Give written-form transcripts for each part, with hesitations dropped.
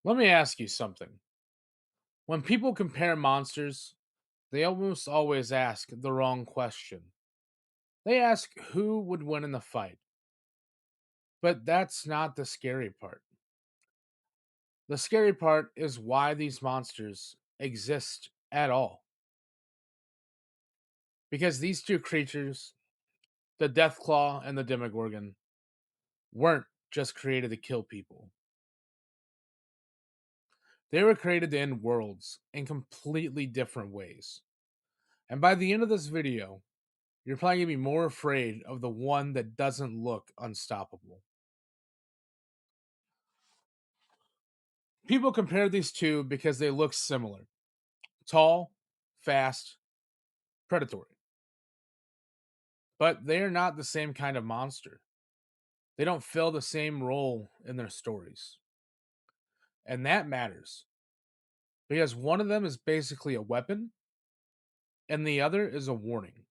Let me ask you something. When people compare monsters, they almost always ask the wrong question. They ask who would win in the fight. But that's not the scary part. The scary part is why these monsters exist at all. Because these two creatures, the Deathclaw and the Demogorgon, weren't just created to kill people. They were created to end worlds in completely different ways. And by the end of this video, you're probably gonna be more afraid of the one that doesn't look unstoppable. People compare these two because they look similar: tall, fast, predatory. But they are not the same kind of monster. They don't fill the same role in their stories. And that matters because one of them is basically a weapon and the other is a warning.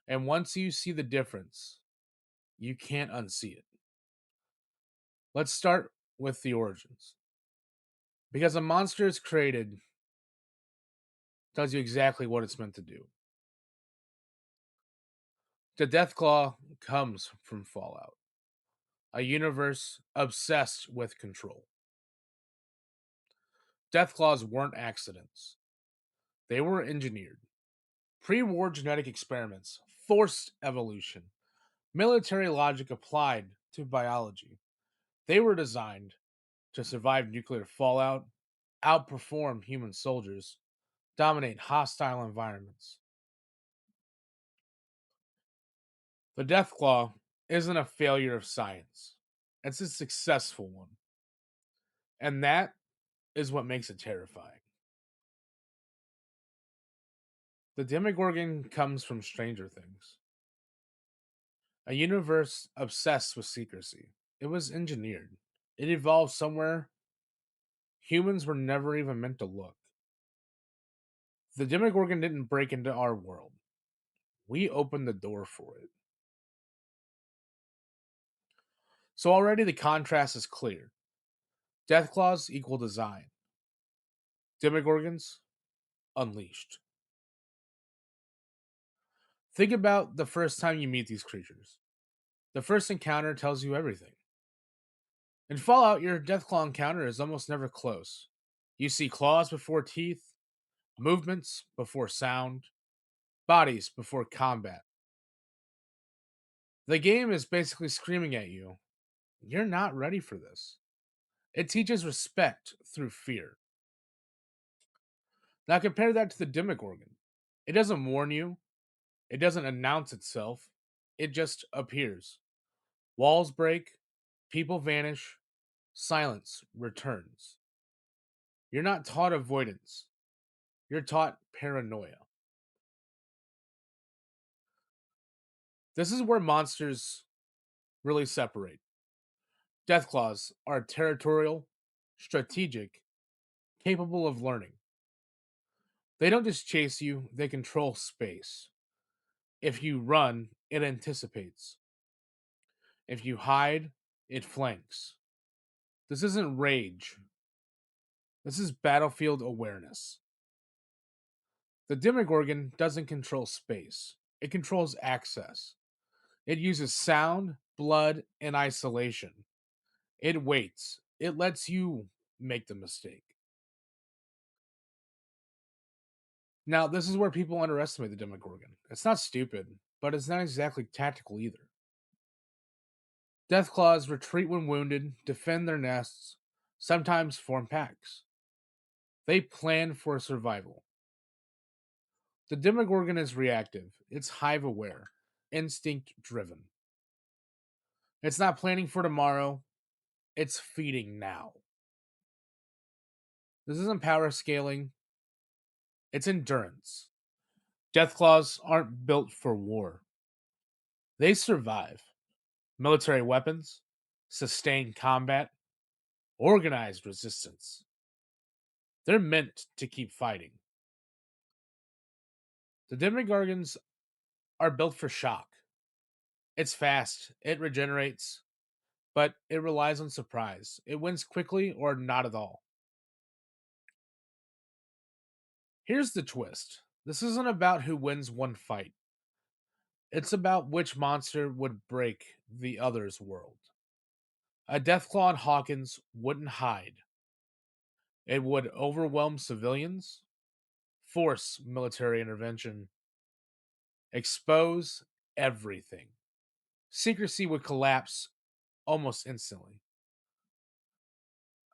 And once you see the difference, you can't unsee it. Let's start with the origins. Because a monster is created tells you exactly what it's meant to do. The Deathclaw comes from Fallout, a universe obsessed with control. Deathclaws weren't accidents, they were engineered. Pre war genetic experiments, forced evolution, military logic applied to biology. They were designed to survive nuclear fallout, outperform human soldiers, dominate hostile environments. The Deathclaw isn't a failure of science, it's a successful one. And that is what makes it terrifying. The Demogorgon comes from Stranger Things, a universe obsessed with secrecy. It was engineered, it evolved somewhere humans were never even meant to look. The Demogorgon didn't break into our world, we opened the door for it. So already the contrast is clear. Deathclaws equal design, Demogorgons unleashed. Think about the first time you meet these creatures. The first encounter tells you everything. In Fallout, your Deathclaw encounter is almost never close. You see claws before teeth, movements before sound, bodies before combat. The game is basically screaming at you, you're not ready for this. It teaches respect through fear. Now compare that to the Demogorgon. It doesn't warn you, it doesn't announce itself, it just appears. Walls break, people vanish, silence returns. You're not taught avoidance, you're taught paranoia. This is where monsters really separate. Deathclaws are territorial, strategic, capable of learning. They don't just chase you, they control space. If you run, it anticipates. If you hide, it flanks. This isn't rage, this is battlefield awareness. The Demogorgon doesn't control space, it controls access. It uses sound, blood, and isolation. It waits, it lets you make the mistake. Now, this is where people underestimate the Demogorgon. It's not stupid, but it's not exactly tactical either. Deathclaws retreat when wounded, defend their nests, sometimes form packs. They plan for survival. The Demogorgon is reactive, it's hive aware, instinct driven. It's not planning for tomorrow, it's feeding now. This isn't power scaling, it's endurance. Deathclaws aren't built for war, they survive. Military weapons, sustained combat, organized resistance. They're meant to keep fighting. The Demogorgons are built for shock. It's fast, it regenerates, but it relies on surprise. It wins quickly or not at all. Here's the twist: this isn't about who wins one fight, it's about which monster would break the other's world. A Deathclaw in Hawkins wouldn't hide, it would overwhelm civilians, force military intervention, expose everything. Secrecy would collapse almost instantly.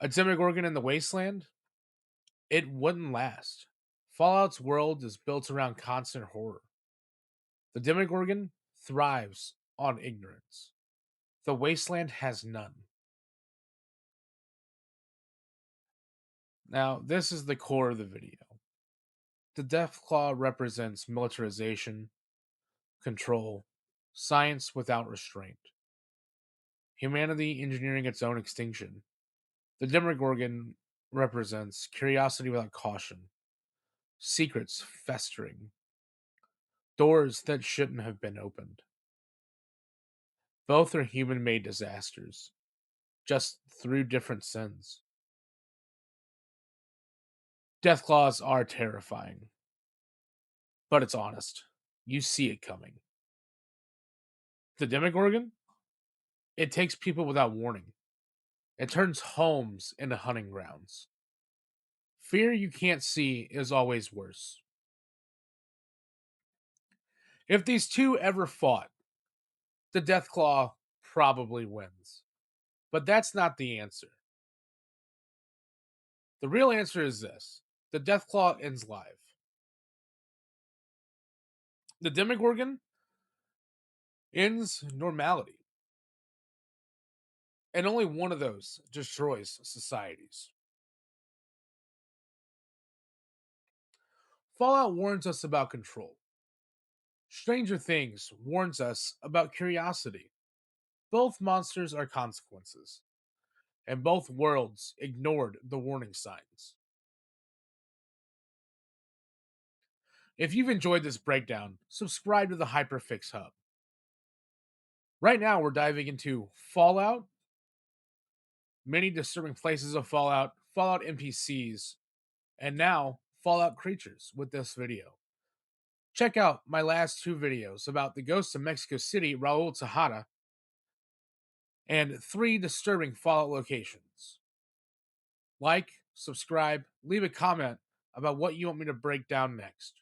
A Demogorgon in the Wasteland? It wouldn't last. Fallout's world is built around constant horror. The Demogorgon thrives on ignorance. The Wasteland has none. Now, this is the core of the video. The Deathclaw represents militarization, control, science without restraint, humanity engineering its own extinction. The Demogorgon represents curiosity without caution, secrets festering, doors that shouldn't have been opened. Both are human made disasters, just through different sins. Deathclaws are terrifying, but it's honest. You see it coming. The Demogorgon? It takes people without warning. It turns homes into hunting grounds. Fear you can't see is always worse. If these two ever fought, the Deathclaw probably wins. But that's not the answer. The real answer is this: the Deathclaw ends live. The Demogorgon ends normality. And only one of those destroys societies. Fallout warns us about control. Stranger Things warns us about curiosity. Both monsters are consequences, and both worlds ignored the warning signs. If you've enjoyed this breakdown, subscribe to the Hyperfix Hub. Right now, we're diving into Fallout, many disturbing places of Fallout, Fallout NPCs, and now Fallout creatures with this video. Check out my last two videos about the ghosts of Mexico City, Raul Tejada, and 3 disturbing Fallout locations. Like, subscribe, leave a comment about what you want me to break down next.